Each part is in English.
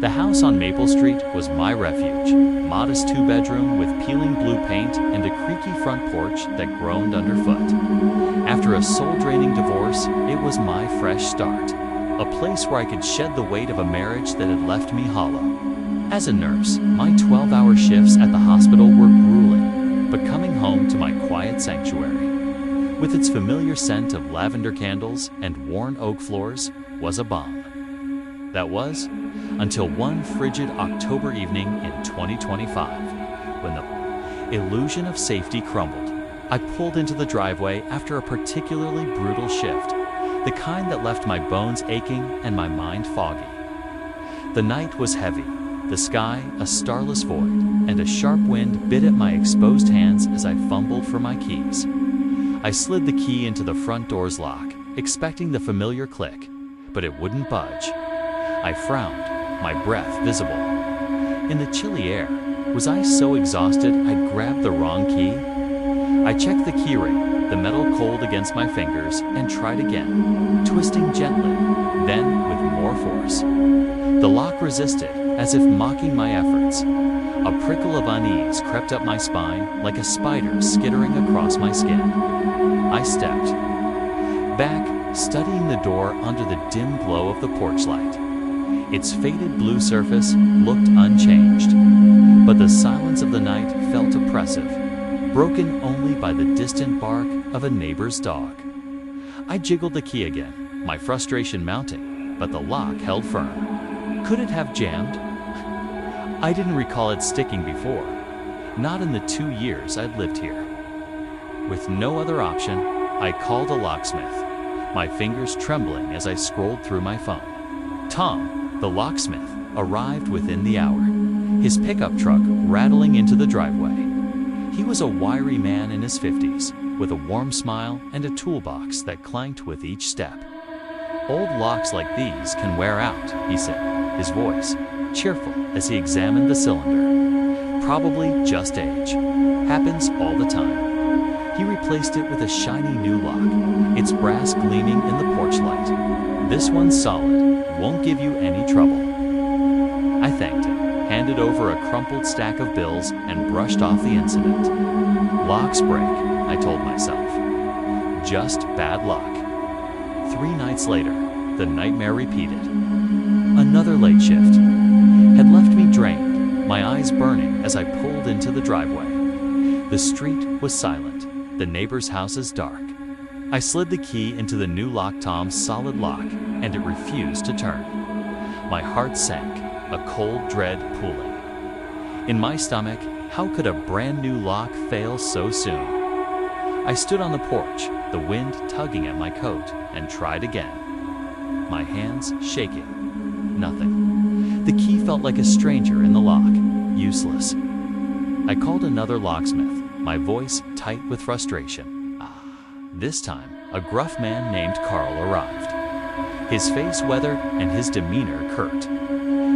The house on Maple Street was my refuge. Modest two-bedroom with peeling blue paint and a creaky front porch that groaned underfoot. After a soul-draining divorce, it was my fresh start. A place where I could shed the weight of a marriage that had left me hollow. As a nurse, my 12-hour shifts at the hospital were grueling, but coming home to my quiet sanctuary, with its familiar scent of lavender candles and worn oak floors, was a balm. That was, until one frigid October evening in 2025, when the illusion of safety crumbled. I pulled into the driveway after a particularly brutal shift, the kind that left my bones aching and my mind foggy. The night was heavy, the sky a starless void, and a sharp wind bit at my exposed hands as I fumbled for my keys. I slid the key into the front door's lock, expecting the familiar click, but it wouldn't budge. I frowned, my breath visible. In the chilly air, was I so exhausted I'd grabbed the wrong key? I checked the keyring, the metal cold against my fingers, and tried again, twisting gently, then with more force. The lock resisted, as if mocking my efforts. A prickle of unease crept up my spine like a spider skittering across my skin. I stepped back, studying the door under the dim glow of the porch light. Its faded blue surface looked unchanged, but the silence of the night felt oppressive, broken only by the distant bark of a neighbor's dog. I jiggled the key again, my frustration mounting, but the lock held firm. Could it have jammed? I didn't recall it sticking before, not in the 2 years I'd lived here. With no other option, I called a locksmith, my fingers trembling as I scrolled through my phone. Tom, the locksmith, arrived within the hour, his pickup truck rattling into the driveway. He was a wiry man in his 50s, with a warm smile and a toolbox that clanked with each step. "Old locks like these can wear out," he said, his voice cheerful as he examined the cylinder. "Probably just age. Happens all the time." He replaced it with a shiny new lock, its brass gleaming in the porch light. "This one's solid, won't give you any trouble." I thanked him, handed over a crumpled stack of bills, and brushed off the incident. Locks break, I told myself. Just bad luck. 3 nights later, the nightmare repeated. Another late shift had left me drained, my eyes burning as I pulled into the driveway. The street was silent, the neighbor's houses dark. I slid the key into the new lock Tom's solid lock, and it refused to turn. My heart sank, a cold dread pooling. In my stomach, how could a brand new lock fail so soon? I stood on the porch, the wind tugging at my coat, and tried again. My hands shaking. Nothing. The key felt like a stranger in the lock, useless. I called another locksmith, my voice tight with frustration. This time, a gruff man named Carl arrived. His face weathered and his demeanor curt.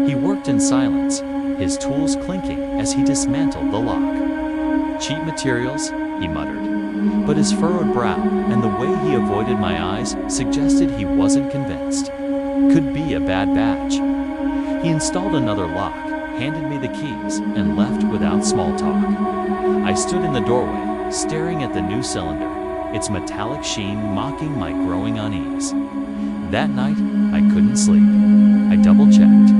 He worked in silence, his tools clinking as he dismantled the lock. "Cheap materials," he muttered, but his furrowed brow and the way he avoided my eyes suggested he wasn't convinced. Could be a bad batch. He installed another lock, handed me the keys, and left without small talk. I stood in the doorway, staring at the new cylinder, its metallic sheen mocking my growing unease. That night, I couldn't sleep. I double-checked.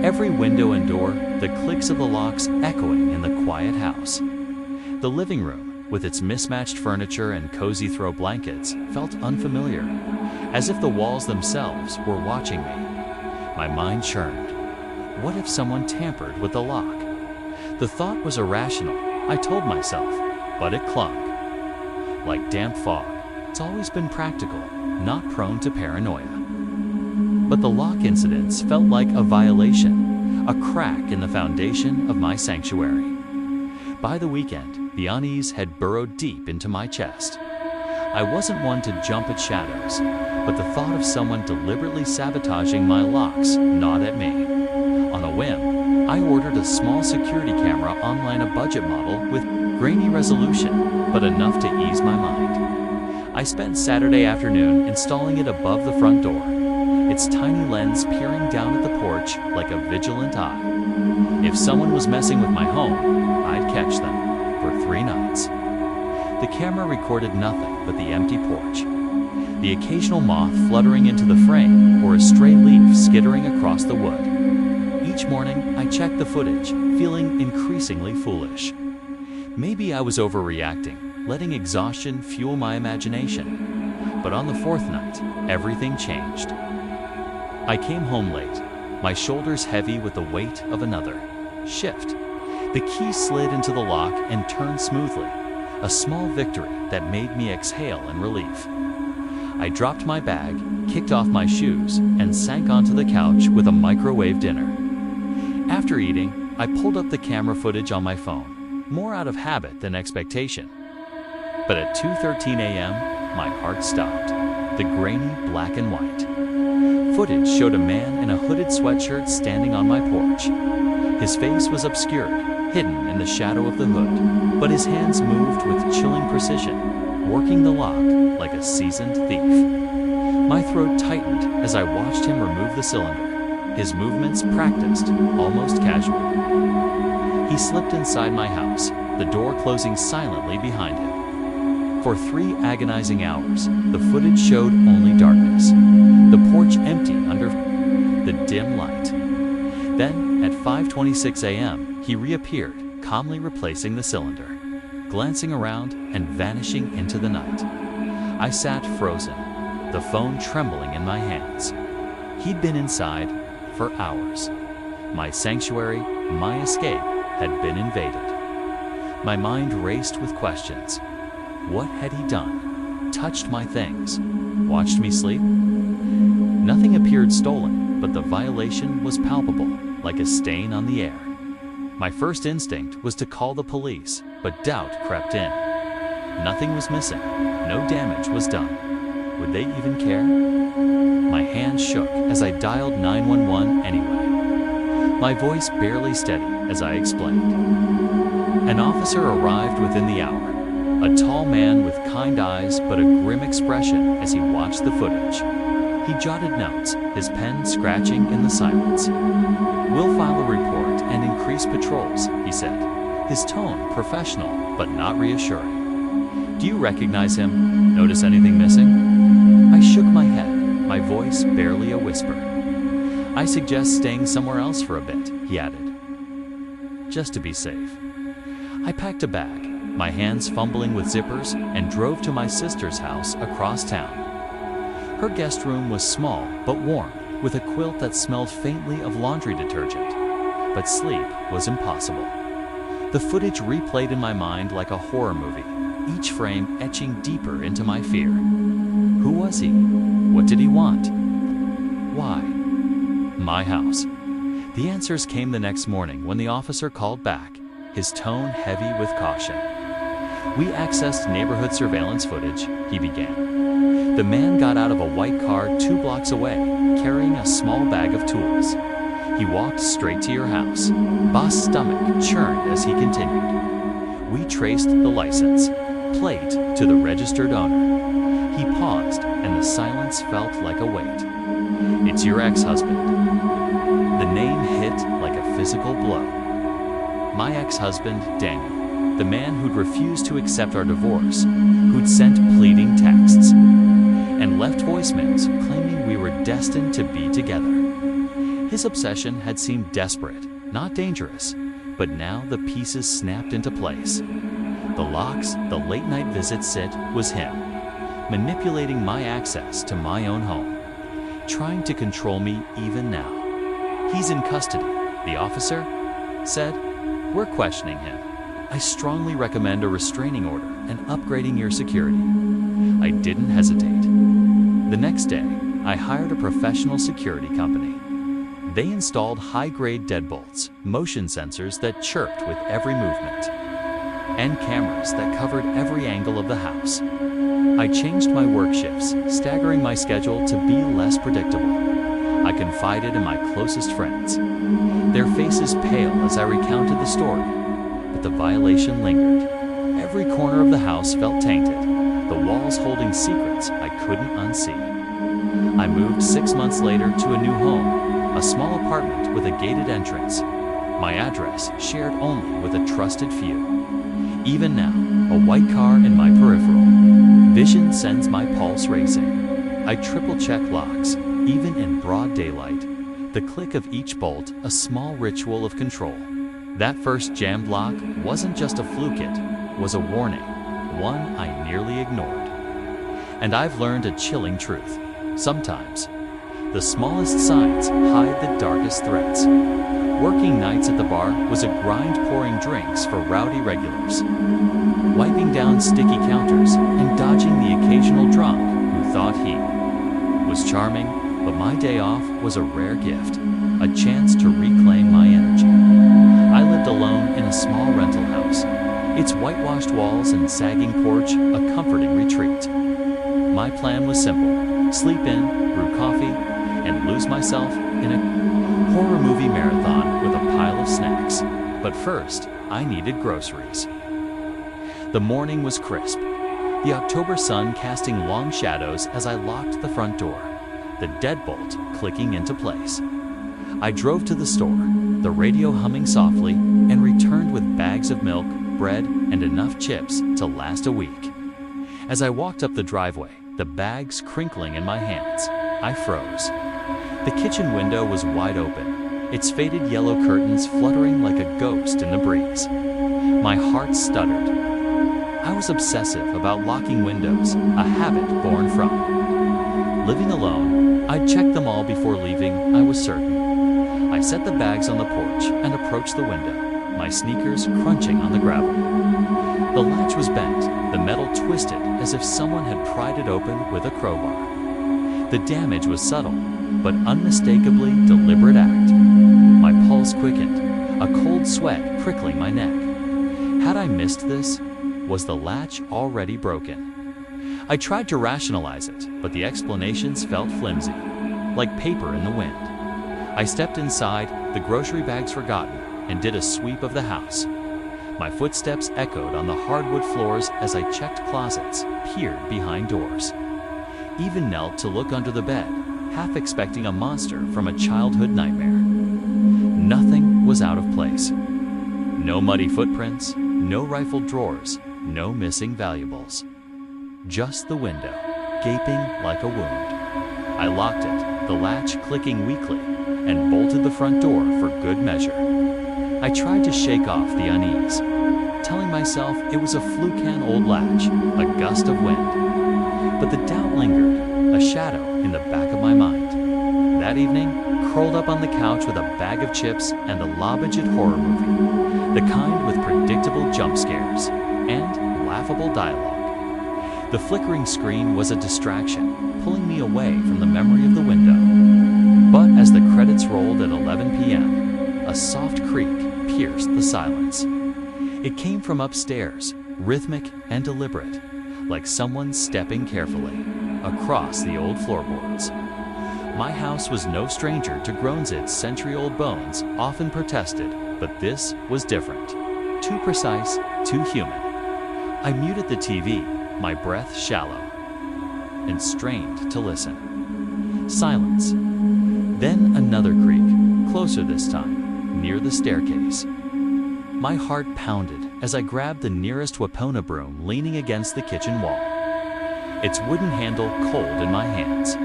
Every window and door, the clicks of the locks echoing in the quiet house. The living room, with its mismatched furniture and cozy throw blankets, felt unfamiliar, as if the walls themselves were watching me. My mind churned. What if someone tampered with the lock? The thought was irrational, I told myself, but it clung. Like damp fog, it's always been practical, not prone to paranoia. But the lock incidents felt like a violation, a crack in the foundation of my sanctuary. By the weekend, the unease had burrowed deep into my chest. I wasn't one to jump at shadows, but the thought of someone deliberately sabotaging my locks gnawed at me. On a whim, I ordered a small security camera online, a budget model with grainy resolution, but enough to ease my mind. I spent Saturday afternoon installing it above the front door. It its tiny lens peering down at the porch like a vigilant eye. If someone was messing with my home, I'd catch them for 3 nights. The camera recorded nothing but the empty porch, the occasional moth fluttering into the frame or a stray leaf skittering across the wood. Each morning, I checked the footage, feeling increasingly foolish. Maybe I was overreacting, letting exhaustion fuel my imagination. But on the 4th night, everything changed. I came home late, my shoulders heavy with the weight of another shift. The key slid into the lock and turned smoothly, a small victory that made me exhale in relief. I dropped my bag, kicked off my shoes, and sank onto the couch with a microwave dinner. After eating, I pulled up the camera footage on my phone, more out of habit than expectation. But at 2:13 a.m., my heart stopped. The grainy black and white footage showed a man in a hooded sweatshirt standing on my porch. His face was obscured, hidden in the shadow of the hood, but his hands moved with chilling precision, working the lock like a seasoned thief. My throat tightened as I watched him remove the cylinder, his movements practiced, almost casual. He slipped inside my house, the door closing silently behind him. For 3 agonizing hours, the footage showed only darkness, the porch empty under the dim light. Then, at 5:26 a.m., he reappeared, calmly replacing the cylinder, glancing around and vanishing into the night. I sat frozen, the phone trembling in my hands. He'd been inside for hours. My sanctuary, my escape, had been invaded. My mind raced with questions. What had he done? Touched my things? Watched me sleep? Nothing appeared stolen, but the violation was palpable, like a stain on the air. My first instinct was to call the police, but doubt crept in. Nothing was missing. No damage was done. Would they even care? My hands shook as I dialed 911 anyway, my voice barely steady as I explained. An officer arrived within the hour, a tall man with kind eyes but a grim expression as he watched the footage. He jotted notes, his pen scratching in the silence. "We'll file a report and increase patrols," he said, his tone professional but not reassuring. "Do you recognize him? Notice anything missing?" I shook my head, my voice barely a whisper. "I suggest staying somewhere else for a bit," he added, "just to be safe." I packed a bag, my hands fumbling with zippers, and drove to my sister's house across town. Her guest room was small but warm, with a quilt that smelled faintly of laundry detergent. But sleep was impossible. The footage replayed in my mind like a horror movie, each frame etching deeper into my fear. Who was he? What did he want? Why? My house. The answers came the next morning when the officer called back, his tone heavy with caution. "We accessed neighborhood surveillance footage," he began. "The man got out of a white car 2 blocks away, carrying a small bag of tools. He walked straight to your house." Boss' stomach churned as he continued. "We traced the license plate to the registered owner." He paused, and the silence felt like a weight. "It's your ex-husband." The name hit like a physical blow. My ex-husband, Daniel, the man who'd refused to accept our divorce, who'd sent pleading texts, and left voicemails claiming we were destined to be together. His obsession had seemed desperate, not dangerous, but now the pieces snapped into place. The locks, the late-night visits, it was him, manipulating my access to my own home, trying to control me even now. "He's in custody," the officer said. "We're questioning him. I strongly recommend a restraining order and upgrading your security." I didn't hesitate. The next day, I hired a professional security company. They installed high-grade deadbolts, motion sensors that chirped with every movement, and cameras that covered every angle of the house. I changed my work shifts, staggering my schedule to be less predictable. I confided in my closest friends, their faces pale as I recounted the story, but the violation lingered. Every corner of the house felt tainted, the walls holding secrets I couldn't unsee. I moved 6 months later to a new home, a small apartment with a gated entrance. My address shared only with a trusted few. Even now, a white car in my peripheral. Vision sends my pulse racing. I triple-check locks, even in broad daylight. The click of each bolt, a small ritual of control. That first jammed lock wasn't just a fluke, it was a warning, one I nearly ignored. And I've learned a chilling truth. Sometimes, the smallest signs hide the darkest threats. Working nights at the bar was a grind pouring drinks for rowdy regulars, wiping down sticky counters and dodging the occasional drunk who thought he was charming, but my day off was a rare gift, a chance to reclaim my energy. I lived alone in a small rental house, its whitewashed walls and sagging porch a comforting retreat. My plan was simple: sleep in, brew coffee, and lose myself in a horror movie marathon with a pile of snacks. But first, I needed groceries. The morning was crisp, the October sun casting long shadows as I locked the front door, the deadbolt clicking into place. I drove to the store, the radio humming softly, and returned with bags of milk, bread, and enough chips to last a week. As I walked up the driveway, the bags crinkling in my hands, I froze. The kitchen window was wide open, its faded yellow curtains fluttering like a ghost in the breeze. My heart stuttered. I was obsessive about locking windows, a habit born from living alone. I'd check them all before leaving, I was certain. I set the bags on the porch and approached the window, my sneakers crunching on the gravel. The latch was bent, the metal twisted as if someone had pried it open with a crowbar. The damage was subtle, but unmistakably deliberate act. My pulse quickened, a cold sweat prickling my neck. Had I missed this? Was the latch already broken? I tried to rationalize it, but the explanations felt flimsy, like paper in the wind. I stepped inside, the grocery bags forgotten, and did a sweep of the house. My footsteps echoed on the hardwood floors as I checked closets, peered behind doors. Even knelt to look under the bed, half expecting a monster from a childhood nightmare. Nothing was out of place. No muddy footprints, no rifled drawers, no missing valuables. Just the window, gaping like a wound. I locked it, the latch clicking weakly, and bolted the front door for good measure. I tried to shake off the unease, telling myself it was a fluke-can old latch, a gust of wind. But the doubt lingered, a shadow in the back of my mind. That evening, curled up on the couch with a bag of chips and a low-budget horror movie, the kind with predictable jump scares and laughable dialogue. The flickering screen was a distraction, pulling me away from the memory of the window. But as the credits rolled at 11 p.m., a soft creak pierced the silence. It came from upstairs, rhythmic and deliberate, like someone stepping carefully across the old floorboards. My house was no stranger to groans its century-old bones, often protested, but this was different. Too precise, too human. I muted the TV, my breath shallow, and strained to listen. Silence. Then another creak, closer this time, near the staircase. My heart pounded as I grabbed the nearest Wapona broom leaning against the kitchen wall, its wooden handle cold in my hands.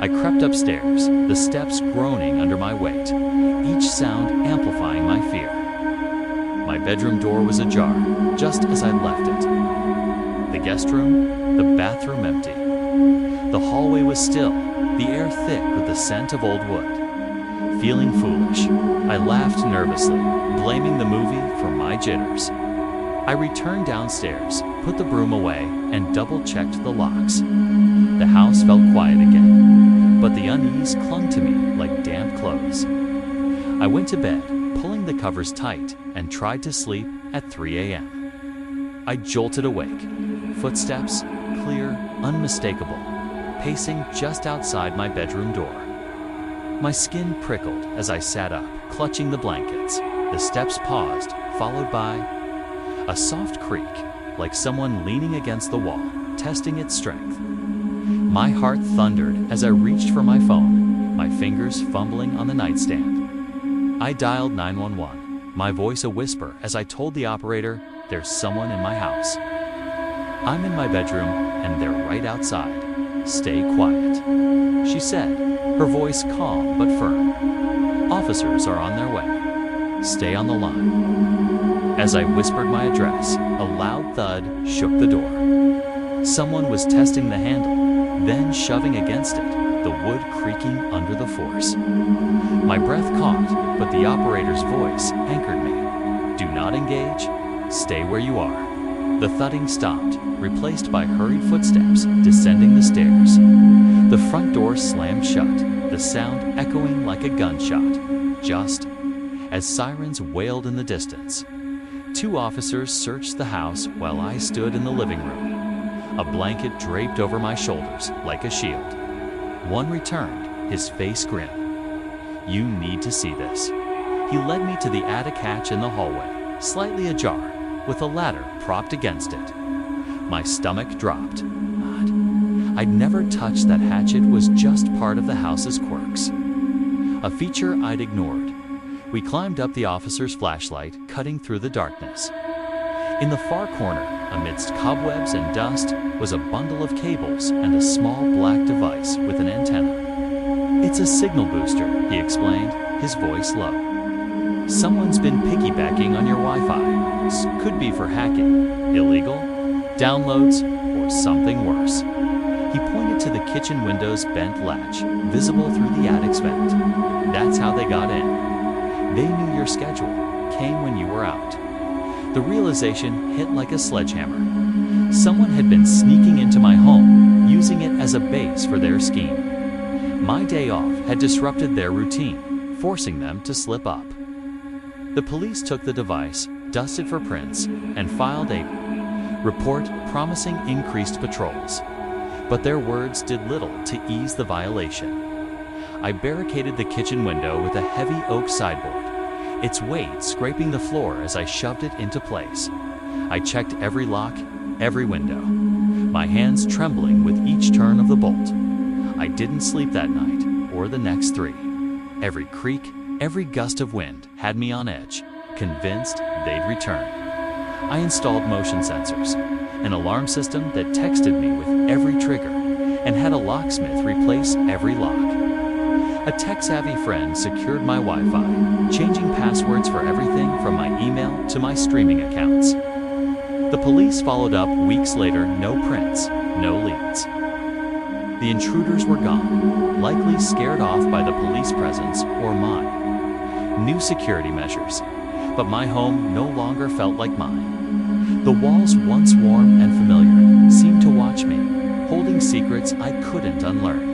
I crept upstairs, the steps groaning under my weight, each sound amplifying my fear. My bedroom door was ajar, just as I left it. The guest room, the bathroom empty. The hallway was still, the air thick with the scent of old wood. Feeling foolish, I laughed nervously, blaming the movie for my jitters. I returned downstairs, put the broom away, and double-checked the locks. The house felt quiet again, but the unease clung to me like damp clothes. I went to bed, pulling the covers tight, and tried to sleep at 3 a.m. I jolted awake, footsteps, clear, unmistakable, pacing just outside my bedroom door. My skin prickled as I sat up, clutching the blankets. The steps paused, followed by a soft creak, like someone leaning against the wall, testing its strength. My heart thundered as I reached for my phone, my fingers fumbling on the nightstand. I dialed 911, my voice a whisper as I told the operator, "There's someone in my house. I'm in my bedroom and they're right outside. Stay quiet," she said, her voice calm but firm. "Officers are on their way. Stay on the line." As I whispered my address, a loud thud shook the door. Someone was testing the handle, then shoving against it, the wood creaking under the force. My breath caught, but the operator's voice anchored me. "Do not engage. Stay where you are." The thudding stopped, replaced by hurried footsteps descending the stairs. The front door slammed shut, the sound echoing like a gunshot, just as sirens wailed in the distance. 2 officers searched the house while I stood in the living room, a blanket draped over my shoulders like a shield. One returned, his face grim. "You need to see this." He led me to the attic hatch in the hallway, slightly ajar, with a ladder propped against it. My stomach dropped. I'd never touched that hatch. It was just part of the house's quirks, a feature I'd ignored. We climbed up the officer's flashlight, cutting through the darkness. In the far corner, amidst cobwebs and dust, was a bundle of cables and a small black device with an antenna. "It's a signal booster," he explained, his voice low. "Someone's been piggybacking on your Wi-Fi. This could be for hacking, illegal, downloads, or something worse." He pointed to the kitchen window's bent latch, visible through the attic's vent. "That's how they got in. They knew your schedule, came when you were out." The realization hit like a sledgehammer. Someone had been sneaking into my home, using it as a base for their scheme. My day off had disrupted their routine, forcing them to slip up. The police took the device, dusted for prints, and filed a report promising increased patrols. But their words did little to ease the violation. I barricaded the kitchen window with a heavy oak sideboard, its weight scraping the floor as I shoved it into place. I checked every lock, every window, my hands trembling with each turn of the bolt. I didn't sleep that night, or the next 3. Every creak, every gust of wind had me on edge, convinced they'd return. I installed motion sensors, an alarm system that texted me with every trigger, and had a locksmith replace every lock. A tech-savvy friend secured my Wi-Fi, changing passwords for everything from my email to my streaming accounts. The police followed up weeks later, no prints, no leads. The intruders were gone, likely scared off by the police presence or mine. New security measures, but my home no longer felt like mine. The walls, once warm and familiar, seemed to watch me, holding secrets I couldn't unlearn.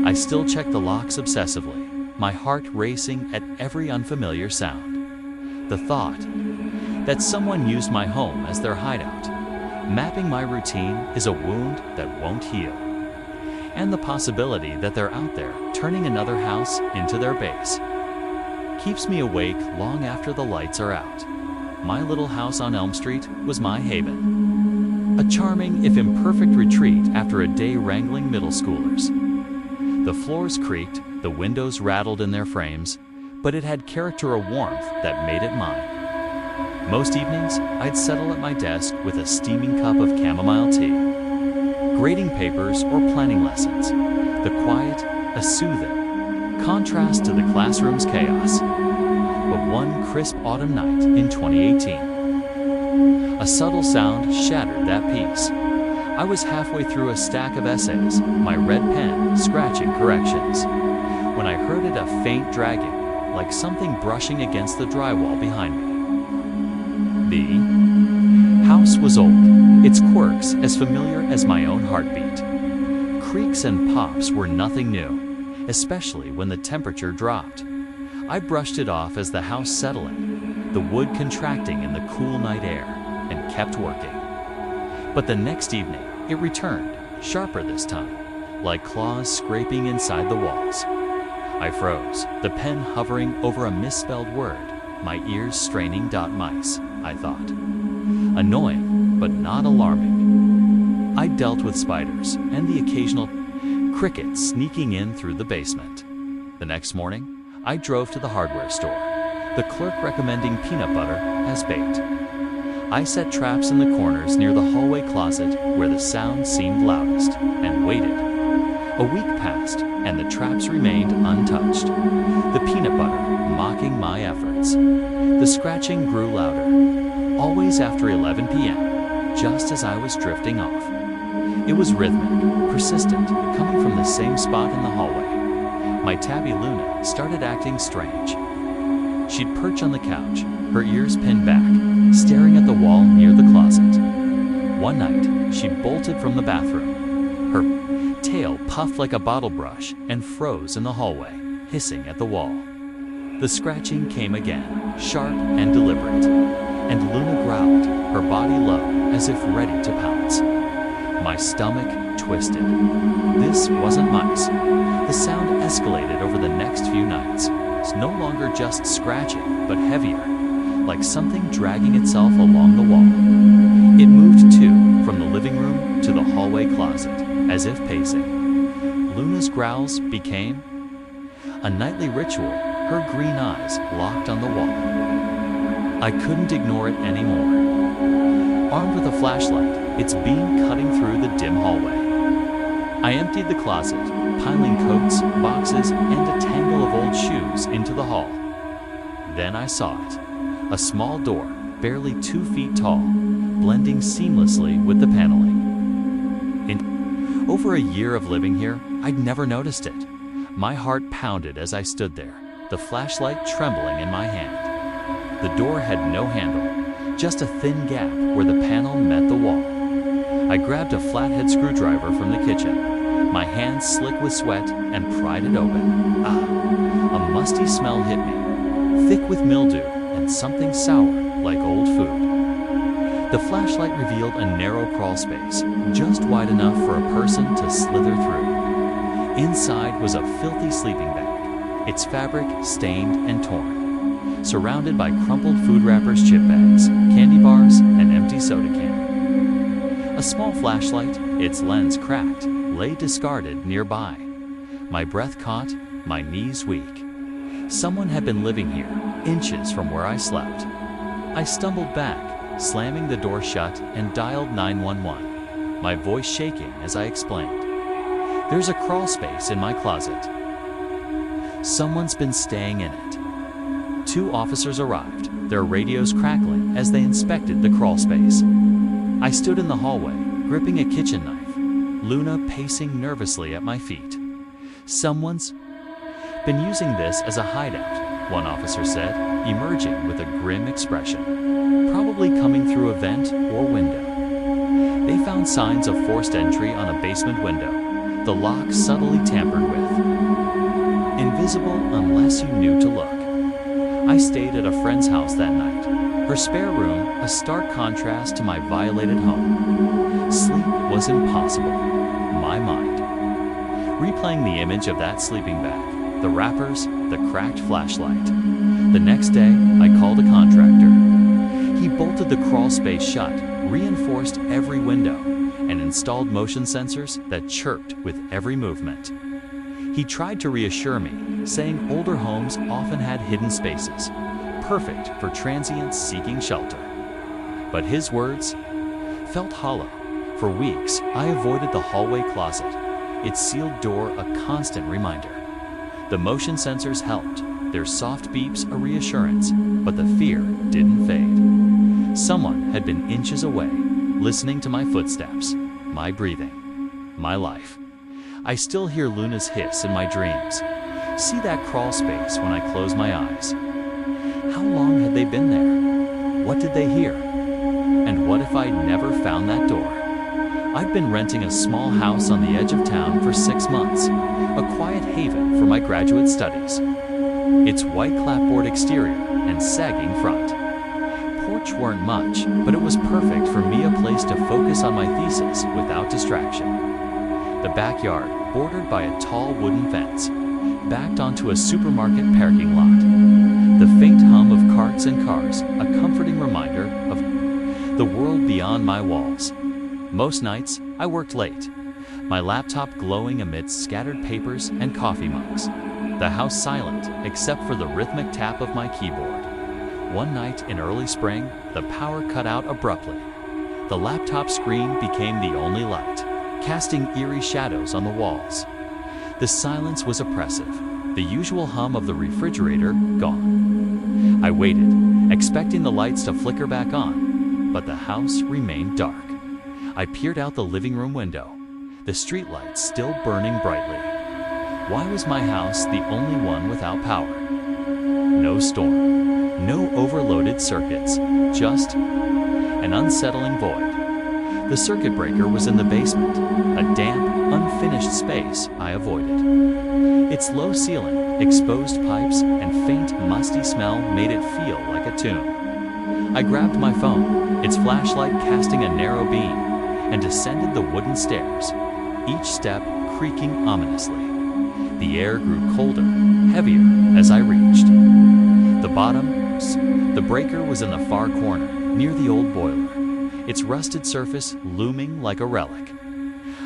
I still checked the locks obsessively, my heart racing at every unfamiliar sound. The thought that someone used my home as their hideout, mapping my routine, is a wound that won't heal. And the possibility that they're out there, turning another house into their base, keeps me awake long after the lights are out. My little house on Elm Street was my haven, a charming, if imperfect, retreat after a day wrangling middle schoolers. The floors creaked, the windows rattled in their frames, but it had character, a warmth that made it mine. Most evenings, I'd settle at my desk with a steaming cup of chamomile tea, grading papers or planning lessons. The quiet, a soothing contrast to the classroom's chaos. But one crisp autumn night in 2018, a subtle sound shattered that peace. I was halfway through a stack of essays, my red pen scratching corrections, when I heard it, a faint dragging, like something brushing against the drywall behind me. The house was old, its quirks as familiar as my own heartbeat. Creaks and pops were nothing new, especially when the temperature dropped. I brushed it off as the house settling, the wood contracting in the cool night air, and kept working. But the next evening, it returned, sharper this time, like claws scraping inside the walls. I froze, the pen hovering over a misspelled word, my ears straining. Mice, I thought. Annoying, but not alarming. I dealt with spiders and the occasional crickets sneaking in through the basement. The next morning, I drove to the hardware store, the clerk recommending peanut butter as bait. I set traps in the corners near the hallway closet where the sound seemed loudest, and waited. A week passed, and the traps remained untouched, the peanut butter mocking my efforts. The scratching grew louder, always after 11 p.m., just as I was drifting off. It was rhythmic, persistent, coming from the same spot in the hallway. My tabby Luna started acting strange. She'd perch on the couch, her ears pinned back, staring at the wall near the closet. One night, she bolted from the bathroom. Her tail puffed like a bottle brush and froze in the hallway, hissing at the wall. The scratching came again, sharp and deliberate, and Luna growled, her body low, as if ready to pounce. My stomach twisted. This wasn't mice. The sound escalated over the next few nights. It's no longer just scratching, but heavier, like something dragging itself along the wall. It moved too, from the living room to the hallway closet, as if pacing. Luna's growls became a nightly ritual, her green eyes locked on the wall. I couldn't ignore it anymore. Armed with a flashlight, its beam cutting through the dim hallway. I emptied the closet, piling coats, boxes, and a tangle of old shoes into the hall. Then I saw it. A small door, barely 2 feet tall, blending seamlessly with the paneling. In over a year of living here, I'd never noticed it. My heart pounded as I stood there, the flashlight trembling in my hand. The door had no handle, just a thin gap where the panel met the wall. I grabbed a flathead screwdriver from the kitchen, my hands slick with sweat, and pried it open. A musty smell hit me, thick with mildew and something sour like old food. The flashlight revealed a narrow crawl space, just wide enough for a person to slither through. Inside was a filthy sleeping bag, its fabric stained and torn, surrounded by crumpled food wrappers, chip bags, candy bars, and empty soda can. A small flashlight, its lens cracked, lay discarded nearby. My breath caught, my knees weak. Someone had been living here, inches from where I slept. I stumbled back, slamming the door shut, and dialed 911, my voice shaking as I explained. There's a crawl space in my closet. Someone's been staying in it. 2 officers arrived, their radios crackling as they inspected the crawl space. I stood in the hallway, gripping a kitchen knife, Luna pacing nervously at my feet. Someone's been using this as a hideout, one officer said, emerging with a grim expression, probably coming through a vent or window. They found signs of forced entry on a basement window, the lock subtly tampered with. Invisible unless you knew to look. I stayed at a friend's house that night, her spare room a stark contrast to my violated home. Sleep was impossible. My mind. Replaying the image of that sleeping bag, the wrappers, the cracked flashlight. The next day, I called a contractor. He bolted the crawl space shut, reinforced every window, and installed motion sensors that chirped with every movement. He tried to reassure me, saying older homes often had hidden spaces, perfect for transients seeking shelter. But his words felt hollow. For weeks, I avoided the hallway closet, its sealed door a constant reminder. The motion sensors helped, their soft beeps a reassurance, but the fear didn't fade. Someone had been inches away, listening to my footsteps, my breathing, my life. I still hear Luna's hiss in my dreams. See that crawl space when I close my eyes. How long had they been there? What did they hear? And what if I'd never found that door? I'd been renting a small house on the edge of town for 6 months, a quiet haven for my graduate studies. Its white clapboard exterior and sagging front. Porch weren't much, but it was perfect for me, a place to focus on my thesis without distraction. The backyard, bordered by a tall wooden fence, backed onto a supermarket parking lot. The faint hum of carts and cars, a comforting reminder of the world beyond my walls. Most nights, I worked late. my laptop glowing amidst scattered papers and coffee mugs. The house silent, except for the rhythmic tap of my keyboard. One night in early spring, the power cut out abruptly. The laptop screen became the only light, casting eerie shadows on the walls. The silence was oppressive, the usual hum of the refrigerator gone. I waited, expecting the lights to flicker back on, but the house remained dark. I peered out the living room window, the streetlights still burning brightly. Why was my house the only one without power? No storm, no overloaded circuits, just an unsettling void. The circuit breaker was in the basement, a damp, unfinished space I avoided. Its low ceiling, exposed pipes, and faint, musty smell made it feel like a tomb. I grabbed my phone, its flashlight casting a narrow beam, and descended the wooden stairs, each step creaking ominously. The air grew colder, heavier as I reached. The breaker was in the far corner, near the old boiler, its rusted surface looming like a relic.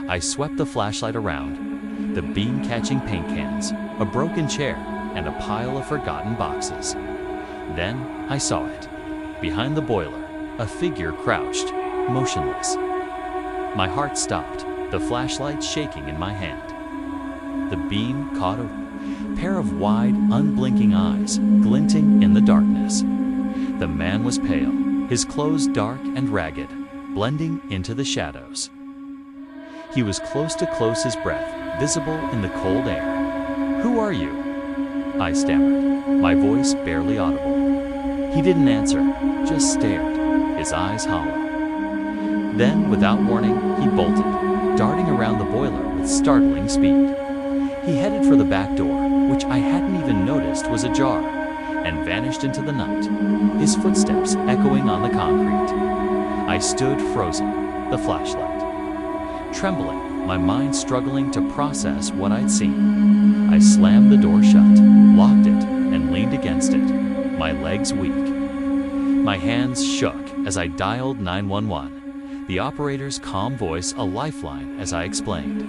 I swept the flashlight around, the beam catching paint cans, a broken chair, and a pile of forgotten boxes. Then I saw it. Behind the boiler, a figure crouched, motionless. My heart stopped, the flashlight shaking in my hand. The beam caught a pair of wide, unblinking eyes, glinting in the darkness. The man was pale, his clothes dark and ragged, blending into the shadows. He was close to his breath, visible in the cold air. "Who are you?" I stammered, my voice barely audible. He didn't answer, just stared, his eyes hollow. Then, without warning, he bolted, darting around the boiler with startling speed. He headed for the back door, which I hadn't even noticed was ajar, and vanished into the night, his footsteps echoing on the concrete. I stood frozen, the flashlight. Trembling, my mind struggling to process what I'd seen. I slammed the door shut, locked it, and leaned against it, my legs weak. My hands shook as I dialed 911, the operator's calm voice a lifeline as I explained.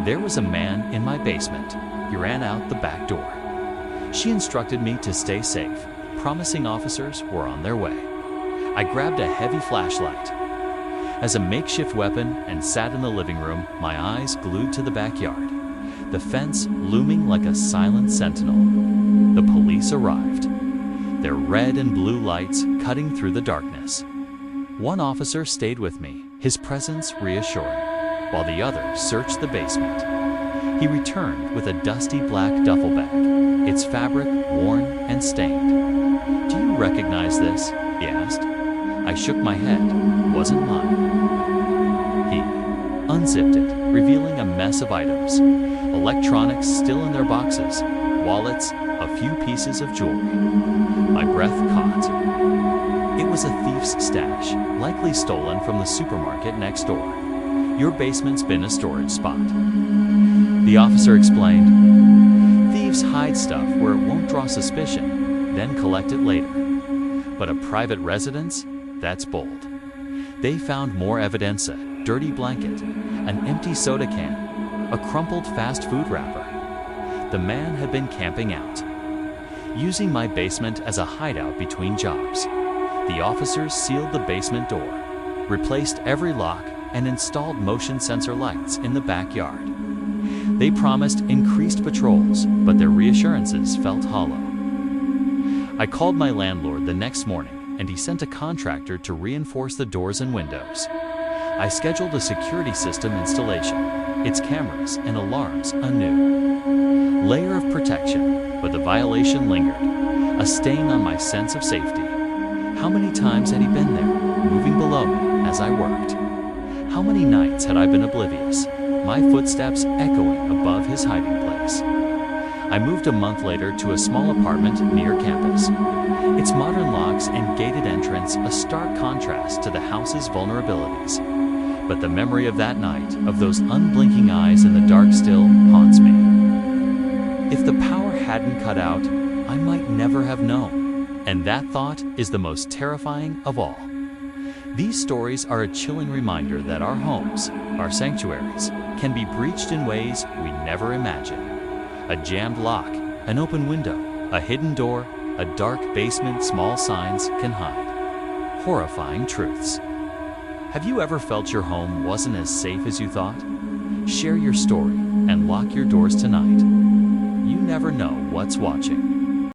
There was a man in my basement. He ran out the back door. She instructed me to stay safe, promising officers were on their way. I grabbed a heavy flashlight as a makeshift weapon and sat in the living room, my eyes glued to the backyard, the fence looming like a silent sentinel. The police arrived, their red and blue lights cutting through the darkness. One officer stayed with me, his presence reassuring, while the other searched the basement. He returned with a dusty black duffel bag, its fabric worn and stained. "Do you recognize this?" he asked. I shook my head. Wasn't mine. He unzipped it, revealing a mess of items. Electronics still in their boxes, wallets, a few pieces of jewelry. My breath caught. It was a thief's stash, likely stolen from the supermarket next door. "Your basement's been a storage spot," the officer explained. "Thieves hide stuff where it won't draw suspicion, then collect it later. But a private residence? That's bold." They found more evidence: a dirty blanket, an empty soda can, a crumpled fast food wrapper. The man had been camping out, using my basement as a hideout between jobs. The officers sealed the basement door, replaced every lock, and installed motion sensor lights in the backyard. They promised increased patrols, but their reassurances felt hollow. I called my landlord the next morning, and he sent a contractor to reinforce the doors and windows. I scheduled a security system installation, its cameras and alarms a new layer of protection, but the violation lingered, a stain on my sense of safety. How many times had he been there, moving below me as I worked? How many nights had I been oblivious, my footsteps echoing above his hiding place? I moved a month later to a small apartment near campus. Its modern locks and gated entrance a stark contrast to the house's vulnerabilities. But the memory of that night, of those unblinking eyes in the dark still, haunts me. If the power hadn't cut out, I might never have known. And that thought is the most terrifying of all. These stories are a chilling reminder that our homes, our sanctuaries, can be breached in ways we never imagined. A jammed lock, an open window, a hidden door, a dark basement small signs can hide. Horrifying truths. Have you ever felt your home wasn't as safe as you thought? Share your story and lock your doors tonight. You never know what's watching.